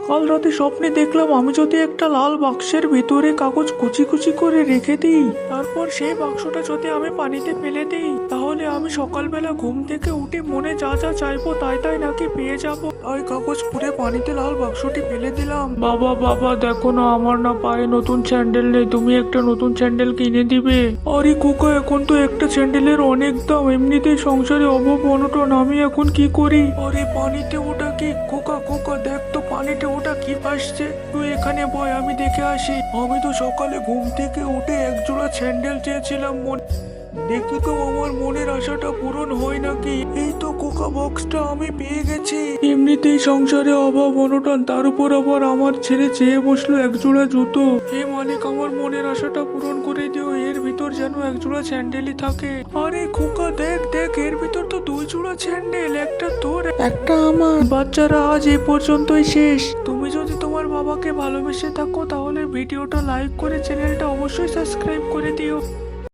কাল রাতে স্বপ্নে দেখলাম আমি যদি একটা লাল বাক্সের ভিতরে কাগজ কুচি কুচি করে রেখে দিই, তারপর সেই বাক্সটা যদি আমি পানিতে ফেলে দিই, তাহলে আমি সকালবেলা ঘুম থেকে উঠে মনে যা যা চাইবো তাই তাই নাকি পেয়ে যাবো। তাই কাগজ পুড়ে পানিতে লাল বাক্সটি ফেলে দিলাম। বাবা বাবা, দেখো না আমার না পায়ে নতুন স্যান্ডেল নেই, তুমি একটা নতুন স্যান্ডেল কিনে দিবে? আরে খোকা, এখন তো একটা স্যান্ডেলের অনেক দাম, এমনিতেই সংসারে অভাব অনটন, আমি এখন কি করি? আরে পানিতে ওটা কি? খোকা খোকা দেখ তো পানিতে ওটা কি ভাসছে, তুই এখানে বয়, আমি দেখে আসি। আমি তো সকালে ঘুম থেকে উঠে একজোড়া স্যান্ডেল চেয়েছিলাম, দেখি তো আমার মনের আশাটা পূরণ হয় নাকি। এই তো কোকা বক্সটা আমি পেয়ে গেছি। এমনিতেই সংসারে অভাব অনটন, তার উপর আবার আমার ছেলে চেয়ে বসলো একজোড়া জুতো। হে মালিক, আমার মনের আশাটা পূরণ করে দিও, এর ভিতর যেন একজোড়া স্যান্ডেলই থাকে। আরে খোকা দেখ দেখ, এর ভিতর তো দুই জোড়া স্যান্ডেল, একটা তোর একটা আমার। বাচ্চারা আজ এই পর্যন্তই শেষ। তুমি যদি তোমার বাবাকে ভালোবেসে থাকো তাহলে ভিডিওটা লাইক করে চ্যানেলটা অবশ্যই সাবস্ক্রাইব করে দিও।